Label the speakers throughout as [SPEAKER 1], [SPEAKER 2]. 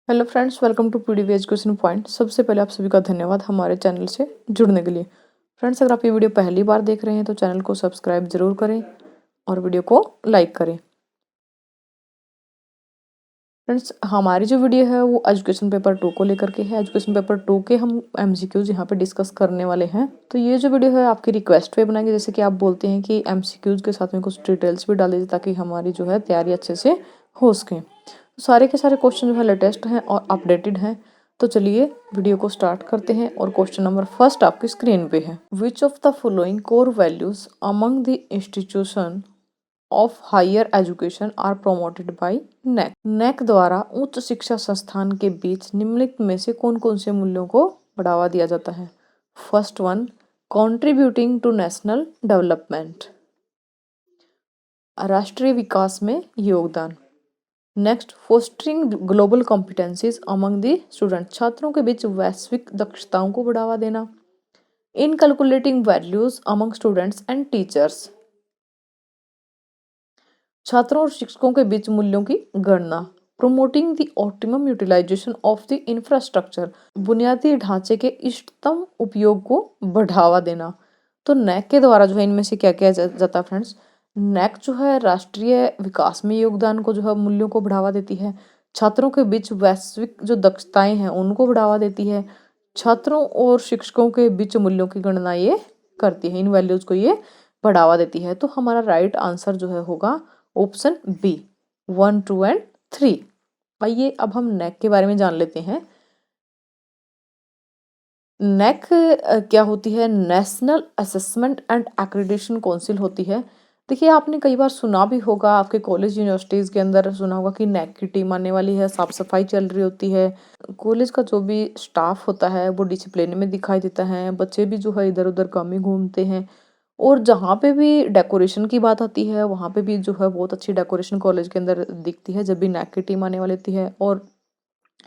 [SPEAKER 1] Hello friends, welcome to PDV education point. सबसे पहले आप सभी का धन्यवाद हमारे चैनल से जुड़ने के लिए। फ्रेंड्स, अगर आप ये वीडियो पहली बार देख रहे हैं तो चैनल को सब्सक्राइब जरूर करें और वीडियो को लाइक करें। फ्रेंड्स, हमारी जो वीडियो है वो एजुकेशन पेपर 2 को लेकर के है। एजुकेशन पेपर 2 के हम एमसीक्यूज यहाँ पे डिस्कस करने वाले हैं। तो ये जो वीडियो है आपकी रिक्वेस्ट पे बनाएंगे, जैसे कि आप बोलते हैं कि एमसीक्यूज के साथ में कुछ डिटेल्स भी डाल दीजिए ताकि हमारी जो है तैयारी अच्छे से हो सके। तो सारे के सारे क्वेश्चन जो है लेटेस्ट हैं और अपडेटेड हैं। तो चलिए वीडियो को स्टार्ट करते हैं और क्वेश्चन नंबर फर्स्ट आपकी स्क्रीन पे है। Which of the following core values among the institution of higher education are promoted by NAAC. NAAC द्वारा उच्च शिक्षा संस्थान के बीच निम्नलिखित में से कौन कौन से मूल्यों को बढ़ावा दिया जाता है। First one, contributing to national development, राष्ट्रीय विकास में योगदान। Next, fostering global competencies among the student, छात्रों के बीच वैश्विक दक्षताओं को बढ़ावा देना। In calculating values among students and teachers, छात्रों और शिक्षकों के बीच मूल्यों की गणना। Promoting the optimum utilisation of the infrastructure, बुनियादी ढांचे के इष्टतम उपयोग को बढ़ावा देना। तो नैक के द्वारा जो है इनमें से क्या किया जाता है फ्रेंड्स। नैक जो है राष्ट्रीय विकास में योगदान को जो है मूल्यों को बढ़ावा देती है। छात्रों के बीच वैश्विक जो दक्षताएं हैं उनको बढ़ावा देती है। छात्रों और शिक्षकों के बीच मूल्यों की गणना ये करती है, इन वैल्यूज को ये बढ़ावा देती है। तो हमारा राइट आंसर जो है होगा ऑप्शन बी, 1, 2 एंड 3। आइए अब हम नेक के बारे में जान लेते हैं। नेक क्या होती है। National assessment and accreditation council होती है। देखिए, आपने कई बार सुना भी होगा, आपके कॉलेज यूनिवर्सिटीज़ के अंदर सुना होगा कि नेक की टीम आने वाली है, साफ सफाई चल रही होती है। कॉलेज का जो भी स्टाफ होता है वो डिसिप्लिन में दिखाई देता है, बच्चे भी जो है इधर उधर कम ही घूमते हैं। और जहाँ पे भी डेकोरेशन की बात आती है वहाँ पे भी जो है बहुत अच्छी डेकोरेशन कॉलेज के अंदर दिखती है जब भी नैक की टीम आने वाली होती है। और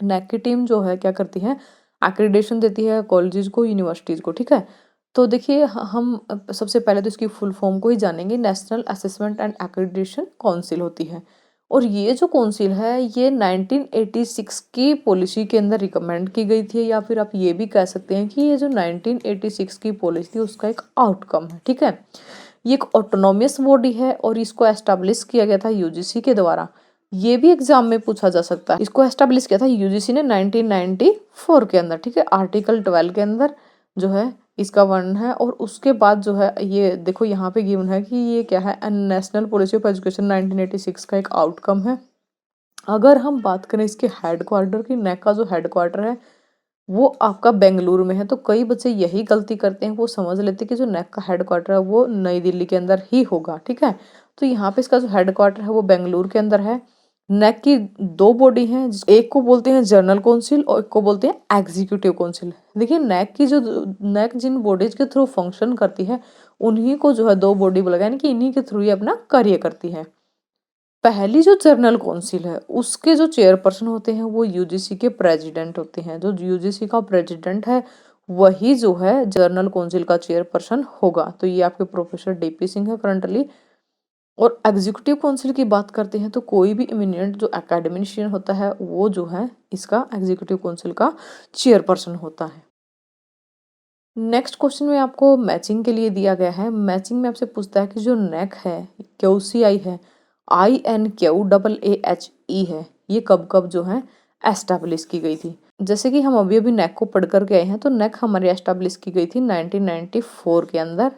[SPEAKER 1] नैक की टीम जो है क्या करती है, एक्रेडिटेशन देती है कॉलेजेस को, यूनिवर्सिटीज़ को। ठीक है, तो देखिए हम सबसे पहले तो इसकी फुल फॉर्म को ही जानेंगे। National assessment and accreditation council होती है। और ये जो काउंसिल है ये 1986 की पॉलिसी के अंदर रिकमेंड की गई थी, या फिर आप ये भी कह सकते हैं कि ये जो 1986 की पॉलिसी थी उसका एक आउटकम है। ठीक है, ये एक ऑटोनोमियस बॉडी है और इसको एस्टेब्लिश किया गया था यूजीसी के द्वारा। ये भी एग्जाम में पूछा जा सकता है। इसको एस्टेब्लिश किया था यूजीसी ने 1994 के अंदर। ठीक है, आर्टिकल 12 के अंदर जो है इसका वर्णन है। और उसके बाद जो है ये देखो यहाँ पे गिवन है कि ये क्या है, नेशनल पॉलिसी ऑफ एजुकेशन 1986 का एक आउटकम है। अगर हम बात करें इसके हेडक्वार्टर की, नेक का जो हेडक्वार्टर है वो आपका बेंगलुरु में है। तो कई बच्चे यही गलती करते हैं, वो समझ लेते हैं कि जो नेक का हेडक्वार्टर है वो नई दिल्ली के अंदर ही होगा। ठीक है, तो यहाँ पे इसका जो हेडक्वार्टर है वो बेंगलुरु के अंदर है। नेक की दो बॉडी हैं, एक को बोलते हैं जनरल काउंसिल और एक को बोलते हैं एग्जीक्यूटिव काउंसिल। देखिए, नेक जिन बॉडीज के थ्रू फंक्शन करती है उन्हीं को जो है दो बॉडी बोला गया, यानी कि इन्हीं के थ्रू ही अपना कार्य करती है। पहली जो जनरल काउंसिल है उसके जो चेयरपर्सन होते हैं वो यूजीसी के प्रेसिडेंट होते हैं। जो यूजीसी का प्रेसिडेंट है वही जो है जनरल काउंसिल का चेयरपर्सन होगा। तो ये आपके प्रोफेसर डीपी सिंह है करंटली। और एग्जीक्यूटिव काउंसिल की बात करते हैं तो कोई भी इमिनेंट जो एकेडमिशियन होता है वो जो है इसका एग्जीक्यूटिव काउंसिल का चेयरपर्सन होता है। नेक्स्ट क्वेश्चन में आपको मैचिंग के लिए दिया गया है। मैचिंग में आपसे पूछता है कि जो नेक है, क्यूसीआई है, INQAAHE है, ये कब कब जो है एस्टेब्लिश की गई थी। जैसे कि हम अभी अभी नेक को पढ़ कर गए हैं तो नेक हमारी एस्टेब्लिश की गई थी 1994 के अंदर।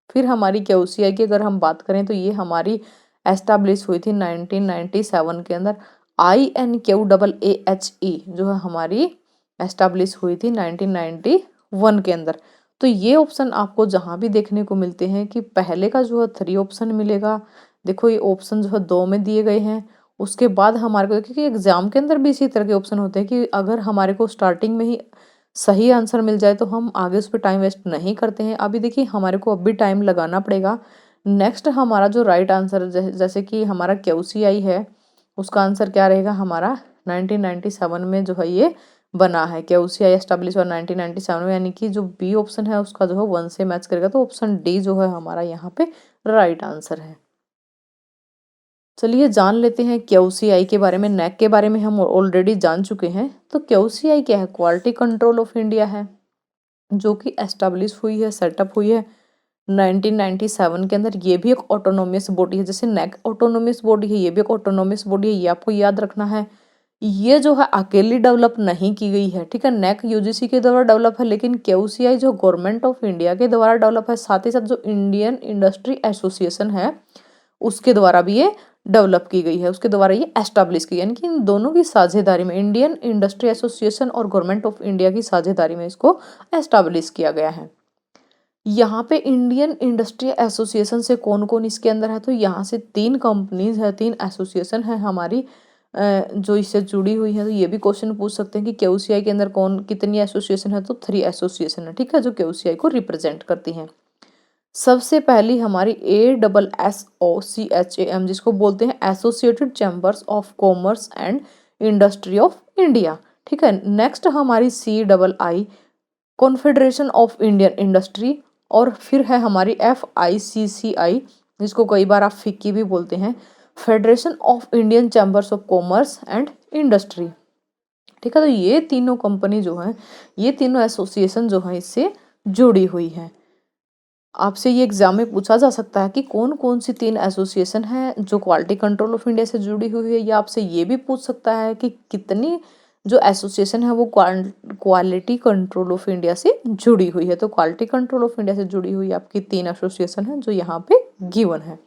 [SPEAKER 1] फिर हमारी क्यूसीआई की अगर हम बात करें तो ये हमारी एस्टेब्लिश हुई थी 1997 के अंदर। INQAAHE जो है हमारी एस्टेब्लिश हुई थी 1991 के अंदर। तो ये ऑप्शन आपको जहाँ भी देखने को मिलते हैं कि पहले का जो है 3 ऑप्शन मिलेगा। देखो ये ऑप्शन जो है 2 में दिए गए हैं। उसके बाद हमारे को, क्योंकि एग्जाम के अंदर भी इसी तरह के ऑप्शन होते हैं कि अगर हमारे को स्टार्टिंग में ही सही आंसर मिल जाए तो हम आगे उस पर टाइम वेस्ट नहीं करते हैं। अभी देखिए हमारे को अब भी टाइम लगाना पड़ेगा। नेक्स्ट हमारा जो राइट आंसर जैसे कि हमारा क्यूसीआई है उसका आंसर क्या रहेगा, हमारा 1997 में जो है ये बना है। क्यूसीआई एस्टेब्लिश हुआ 1997 में, यानी कि जो बी ऑप्शन है उसका जो है 1 से मैच करेगा। तो ऑप्शन डी जो है हमारा यहाँ पे राइट आंसर है। चलिए जान लेते हैं क्यूसीआई के बारे में। नेक के बारे में हम ऑलरेडी जान चुके हैं। तो क्यूसीआई क्या है? क्वालिटी कंट्रोल ऑफ इंडिया है, जो कि एस्टेब्लिश हुई है, सेटअप हुई है 1997 के अंदर। ये भी एक ऑटोनोमस बॉडी है, जैसे नेक ऑटोनोमस बॉडी है, ये भी एक ऑटोनोमस बॉडी है, ये आपको याद रखना है। ये जो है अकेली डेवलप नहीं की गई है, ठीक है। नेक यूजीसी के द्वारा डेवलप है, लेकिन क्यूसीआई जो गवर्नमेंट ऑफ इंडिया के द्वारा डेवलप है, साथ ही साथ जो इंडियन इंडस्ट्री एसोसिएशन है उसके द्वारा भी ये डेवलप की गई है, उसके द्वारा ये एस्टैब्लिश की, यानी कि इन दोनों की साझेदारी में, इंडियन इंडस्ट्री एसोसिएशन और गवर्नमेंट ऑफ इंडिया की साझेदारी में इसको एस्टैब्लिश किया गया है। यहाँ पे इंडियन इंडस्ट्री एसोसिएशन से कौन कौन इसके अंदर है? तो यहाँ से 3 कंपनीज है, 3 एसोसिएशन है हमारी जो इससे जुड़ी हुई है। तो ये भी क्वेश्चन पूछ सकते हैं कि क्यूसीआई के अंदर कौन कितनी एसोसिएशन है? तो 3 एसोसिएशन है, ठीक है, जो क्यूसीआई को रिप्रेजेंट करती हैं। सबसे पहली हमारी ASSOCHAM, जिसको बोलते हैं associated chambers of commerce and industry of India, ठीक है। नेक्स्ट हमारी CII, confederation of Indian industry, और फिर है हमारी FICCI, जिसको कई बार आप फिक्की भी बोलते हैं, federation of Indian chambers of commerce and industry, ठीक है। तो ये तीनों कंपनी जो है, ये तीनों एसोसिएशन जो है इससे जुड़ी हुई है। आपसे ये एग्जाम में पूछा जा सकता है कि कौन कौन सी 3 एसोसिएशन है जो क्वालिटी कंट्रोल ऑफ इंडिया से जुड़ी हुई है, या आपसे ये भी पूछ सकता है कि कितनी जो एसोसिएशन है वो क्वालिटी कंट्रोल ऑफ इंडिया से जुड़ी हुई है। तो क्वालिटी कंट्रोल ऑफ इंडिया से जुड़ी हुई आपकी 3 एसोसिएशन है जो यहाँ पे गिवन है।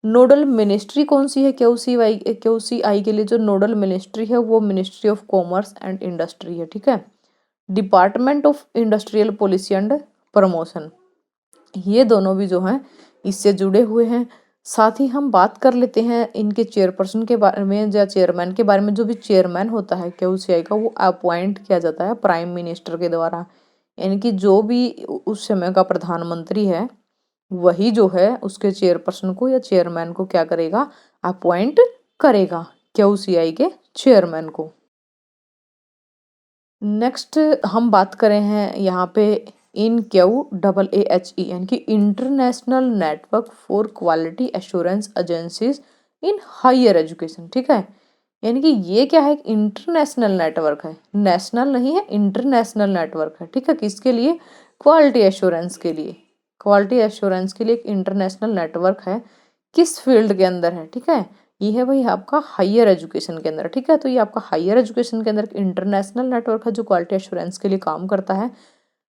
[SPEAKER 1] नोडल मिनिस्ट्री कौन सी है? क्यूसीआई के लिए जो नोडल मिनिस्ट्री है वो ministry of commerce and industry है, ठीक है। Department of industrial policy and promotion, ये दोनों भी जो हैं इससे जुड़े हुए हैं। साथ ही हम बात कर लेते हैं इनके चेयरपर्सन के बारे में या चेयरमैन के बारे में। जो भी चेयरमैन होता है क्यूसीआई का, वो अपॉइंट किया जाता है प्राइम मिनिस्टर के द्वारा, यानी कि जो भी उस समय का प्रधानमंत्री है वही जो है उसके चेयरपर्सन को या चेयरमैन को क्या करेगा? अपॉइंट करेगा क्यूसीआई के चेयरमैन को। नेक्स्ट हम बात करें हैं यहाँ पे INCAUAAHE, यानी कि international network for quality assurance agencies in higher education, ठीक है। यानी कि ये क्या है? इंटरनेशनल नेटवर्क है, नेशनल नहीं है, इंटरनेशनल नेटवर्क है, ठीक है। किसके लिए? क्वालिटी एश्योरेंस के लिए। क्वालिटी एश्योरेंस के लिए एक इंटरनेशनल नेटवर्क है, किस फील्ड के अंदर है? ठीक है, ये है भाई आपका हायर एजुकेशन के अंदर, ठीक है। तो ये आपका हायर एजुकेशन के अंदर इंटरनेशनल नेटवर्क है जो क्वालिटी एश्योरेंस के लिए काम करता है।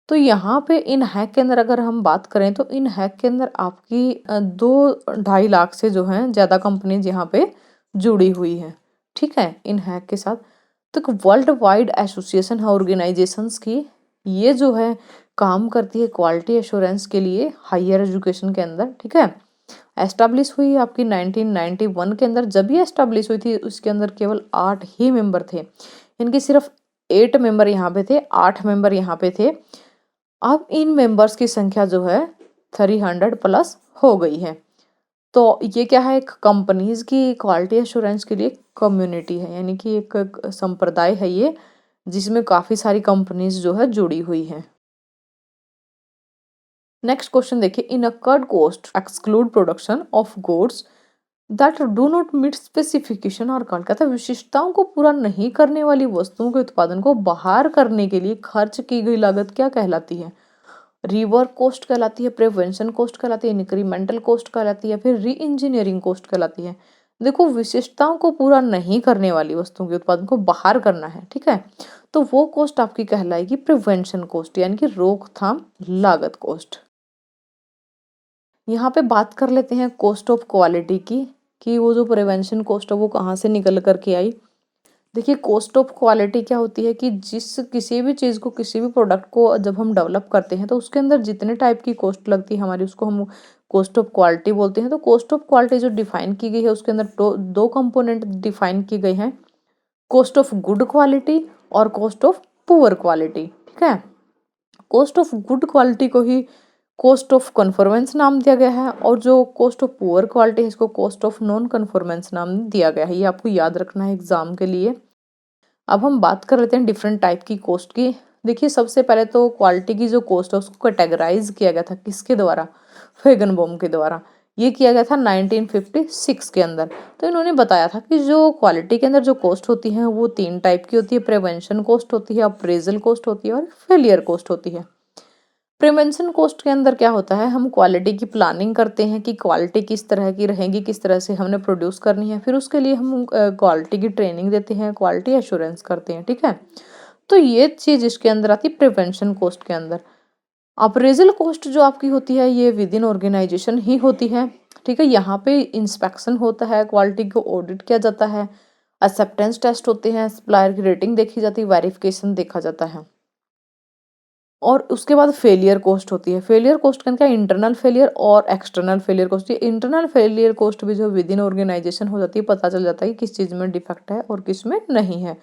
[SPEAKER 1] तो यहाँ पे इन हैक के अंदर अगर हम बात करें तो इन हैक के अंदर आपकी 2-2.5 लाख से जो हैं ज़्यादा कंपनीज यहाँ पे जुड़ी हुई हैं, ठीक है, इन हैक के साथ। तो वर्ल्ड वाइड एसोसिएशन है ऑर्गेनाइजेशंस की, ये जो है काम करती है क्वालिटी एश्योरेंस के लिए हायर एजुकेशन के अंदर, ठीक है। एस्टाब्लिश हुई आपकी 1991 के अंदर। जब ये एस्टाब्लिश हुई थी उसके अंदर केवल 8 ही मेंबर थे, इनके सिर्फ 8 मेंबर यहाँ पे थे, 8 मेंबर यहाँ पे थे। अब इन मेंबर्स की संख्या जो है 300 प्लस हो गई है। तो ये क्या है? एक कंपनीज की क्वालिटी एश्योरेंस के लिए कम्युनिटी है, यानी कि एक संप्रदाय है ये, जिसमें काफ़ी सारी कंपनीज जो है जुड़ी हुई हैं। नेक्स्ट क्वेश्चन देखिए, incurred cost exclude production of goods that do not meet specification और कॉल, कहता है विशिष्टताओं को पूरा नहीं करने वाली वस्तुओं के उत्पादन को बाहर करने के लिए खर्च की गई लागत क्या कहलाती है? रिवर्क कॉस्ट कहलाती है, प्रिवेंशन कॉस्ट कहलाती है, इंक्रीमेंटल कॉस्ट कहलाती है, फिर री इंजीनियरिंग कॉस्ट कहलाती है। देखो, विशिष्टताओं को पूरा नहीं करने वाली वस्तुओं के उत्पादन को बाहर करना है, ठीक है, तो वो कॉस्ट आपकी कहलाएगी प्रिवेंशन कॉस्ट, यानी कि रोकथाम लागत कॉस्ट। यहाँ पे बात कर लेते हैं कॉस्ट ऑफ क्वालिटी की, कि वो जो प्रिवेंशन कॉस्ट है वो कहाँ से निकल कर के आई। देखिए, कॉस्ट ऑफ क्वालिटी क्या होती है कि किसी भी चीज़ को, किसी भी प्रोडक्ट को जब हम डेवलप करते हैं तो उसके अंदर जितने टाइप की कॉस्ट लगती है हमारी, उसको हम कॉस्ट ऑफ क्वालिटी बोलते हैं। तो कॉस्ट ऑफ क्वालिटी जो डिफाइन की गई है उसके अंदर दो कंपोनेंट डिफाइन की गई हैं, कॉस्ट ऑफ गुड क्वालिटी और कॉस्ट ऑफ पुअर क्वालिटी, ठीक है। कॉस्ट ऑफ गुड क्वालिटी को ही कॉस्ट ऑफ कन्फॉर्मेंस नाम दिया गया है, और जो कॉस्ट ऑफ पुअर क्वालिटी है इसको कॉस्ट ऑफ नॉन कन्फॉर्मेंस नाम दिया गया है। ये आपको याद रखना है एग्जाम के लिए। अब हम बात कर लेते हैं डिफरेंट टाइप की कॉस्ट की। देखिए, सबसे पहले तो क्वालिटी की जो कॉस्ट है उसको कैटेगराइज किया गया था किसके द्वारा? फेगनबॉम के द्वारा। ये किया गया था 1956 के अंदर। तो इन्होंने बताया था कि जो क्वालिटी के अंदर जो कॉस्ट होती है वो 3 टाइप की होती है, प्रिवेंशन कॉस्ट होती है, अप्रेजल कॉस्ट होती है और फेलियर कॉस्ट होती है। प्रिवेंशन कॉस्ट के अंदर क्या होता है, हम क्वालिटी की प्लानिंग करते हैं कि क्वालिटी किस तरह की रहेगी, किस तरह से हमने प्रोड्यूस करनी है, फिर उसके लिए हम क्वालिटी की ट्रेनिंग देते हैं, क्वालिटी एश्योरेंस करते हैं, ठीक है। तो ये चीज़ इसके अंदर आती है प्रिवेंशन कॉस्ट के अंदर। अप्रेजल कॉस्ट जो आपकी होती है ये विद इन ऑर्गेनाइजेशन ही होती है, ठीक है। यहाँ पे इंस्पेक्शन होता है, क्वालिटी को ऑडिट किया जाता है, एक्सेप्टेंस टेस्ट होते हैं, सप्लायर की रेटिंग देखी जाती है, वेरिफिकेशन देखा जाता है। और उसके बाद फेलियर कॉस्ट होती है। फेलियर कॉस्ट का क्या, इंटरनल फेलियर और external failure cost. Internal failure cost भी जो विद इन ऑर्गेनाइजेशन हो जाती है, पता चल जाता है कि किस चीज़ में डिफेक्ट है और किस में नहीं है।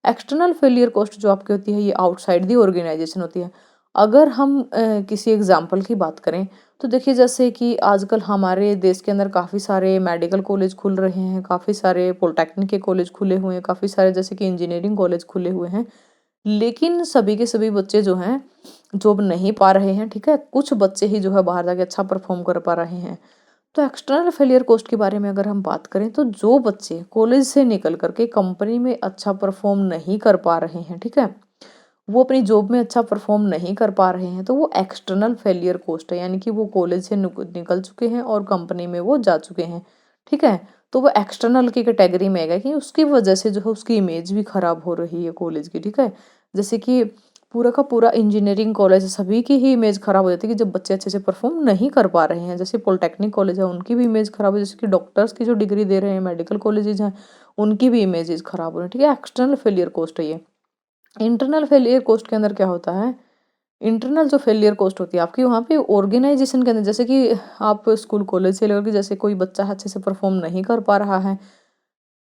[SPEAKER 1] एक्सटर्नल फेलियर कॉस्ट जो आपकी होती है ये आउटसाइड दी ऑर्गेनाइजेशन होती है। अगर हम किसी एग्जाम्पल की बात करें तो देखिए, जैसे कि आजकल हमारे देश के अंदर काफ़ी सारे मेडिकल कॉलेज खुल रहे हैं, काफ़ी सारे पॉलिटेक्निक के कॉलेज खुले हुए हैं, काफ़ी सारे जैसे कि इंजीनियरिंग कॉलेज खुले हुए हैं। लेकिन सभी के सभी बच्चे जो हैं जॉब नहीं पा रहे हैं, ठीक है। कुछ बच्चे ही जो है बाहर जाके अच्छा परफॉर्म कर पा रहे हैं। तो एक्सटर्नल फेलियर कॉस्ट के बारे में अगर हम बात करें तो जो बच्चे कॉलेज से निकल करके कंपनी में अच्छा परफॉर्म नहीं कर पा रहे हैं, ठीक है, वो अपनी जॉब में अच्छा परफॉर्म नहीं कर पा रहे हैं, तो वो एक्सटर्नल फेलियर कॉस्ट है, यानी कि वो कॉलेज से निकल चुके हैं और कंपनी में वो जा चुके हैं, ठीक है। तो वो एक्सटर्नल की कैटेगरी में आएगा कि उसकी वजह से जो है उसकी इमेज भी खराब हो रही है कॉलेज की, ठीक है। जैसे कि पूरा का पूरा इंजीनियरिंग कॉलेज सभी की ही इमेज खराब हो जाती है कि जब बच्चे अच्छे से परफॉर्म नहीं कर पा रहे हैं। जैसे पॉलिटेक्निक कॉलेज है उनकी भी इमेज खराब हो, जैसे कि डॉक्टर्स की जो डिग्री दे रहे हैं मेडिकल कॉलेजेज हैं उनकी भी इमेजेस खराब हो रही है, ठीक है। एक्सटर्नल फेलियर कॉस्ट है ये। इंटरनल फेलियर कॉस्ट के अंदर क्या होता है, इंटरनल जो फेलियर कॉस्ट होती है आपकी वहाँ पे ऑर्गेनाइजेशन के अंदर, जैसे कि आप स्कूल कॉलेज से लेकर के जैसे कोई बच्चा अच्छे से परफॉर्म नहीं कर पा रहा है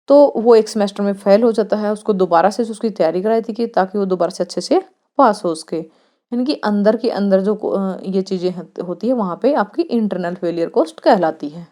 [SPEAKER 1] तो वो एक सेमेस्टर में फेल हो जाता है, उसको दोबारा से उसकी तैयारी कराई थी कि ताकि वो दोबारा से अच्छे से पास हो सके। यानी कि अंदर के अंदर जो ये चीज़ें होती है वहाँ पे आपकी इंटरनल फेलियर कॉस्ट कहलाती है।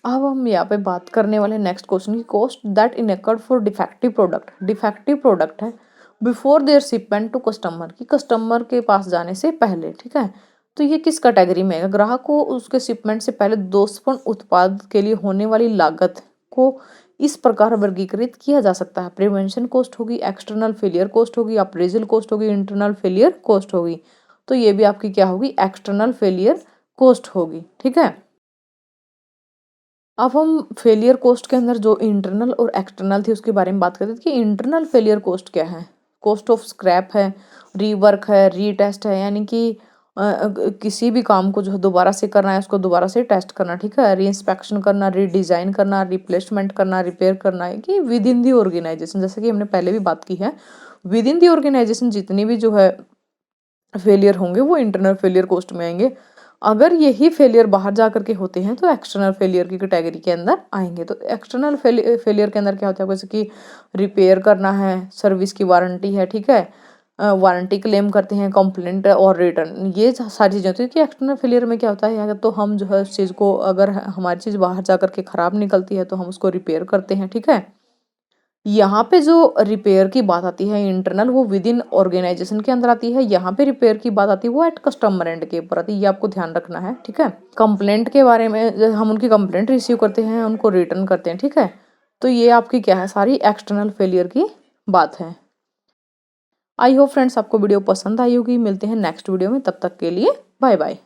[SPEAKER 1] अब हम यहाँ पे बात करने वाले नेक्स्ट क्वेश्चन की, cost that incurred for defective product. Defective product है before their shipment to customer, की कस्टमर के पास जाने से पहले, ठीक है। तो ये किस कैटेगरी में है, ग्राहक को उसके शिपमेंट से पहले दोषपूर्ण उत्पाद के लिए होने वाली लागत को इस प्रकार वर्गीकृत किया जा सकता है। प्रिवेंशन कॉस्ट होगी, एक्सटर्नल फेलियर कॉस्ट होगी, अप्रेजल कॉस्ट होगी, इंटरनल फेलियर कॉस्ट होगी। तो ये भी आपकी क्या होगी, एक्सटर्नल फेलियर कॉस्ट होगी, ठीक है। अब हम फेलियर कॉस्ट के अंदर जो इंटरनल और एक्सटर्नल थी उसके बारे में बात करते थे कि इंटरनल फेलियर कॉस्ट क्या है। कॉस्ट ऑफ स्क्रैप है, रीवर्क है, रीटेस्ट है, यानी कि किसी भी काम को जो है दोबारा से करना है, उसको दोबारा से टेस्ट करना, ठीक है, री इंस्पेक्शन करना, रीडिज़ाइन करना, रिप्लेसमेंट करना, रिपेयर करना है, कि विद इन दी ऑर्गेनाइजेशन। जैसे कि हमने पहले भी बात की है, विद इन दी ऑर्गेनाइजेशन जितनी भी जो है फेलियर होंगे वो इंटरनल फेलियर कॉस्ट में आएंगे। अगर यही फेलियर बाहर जा करके होते हैं तो एक्सटर्नल फेलियर की कैटेगरी के अंदर आएंगे। तो एक्सटर्नल फेलियर के अंदर क्या होता है, जैसे कि रिपेयर करना है, सर्विस की वारंटी है, ठीक है, वारंटी क्लेम करते हैं, कंप्लेंट और रिटर्न, ये सारी चीज़ें होती है। कि एक्सटर्नल फेलियर में क्या होता है, अगर तो हम जो है उस चीज़ को, अगर हमारी चीज़ बाहर जा करके ख़राब निकलती है तो हम उसको रिपेयर करते हैं, ठीक है। यहाँ पे जो रिपेयर की बात आती है इंटरनल, वो विद इन ऑर्गेनाइजेशन के अंदर आती है। यहाँ पे रिपेयर की बात आती है वो एट कस्टमर एंड के ऊपर आती है, ये आपको ध्यान रखना है, ठीक है। कंप्लेंट के बारे में, हम उनकी कंप्लेंट रिसीव करते हैं, उनको रिटर्न करते हैं, ठीक है। तो ये आपकी क्या है, सारी एक्सटर्नल फेलियर की बात है। आई होप फ्रेंड्स आपको वीडियो पसंद आई होगी। मिलते हैं नेक्स्ट वीडियो में, तब तक के लिए बाय बाय।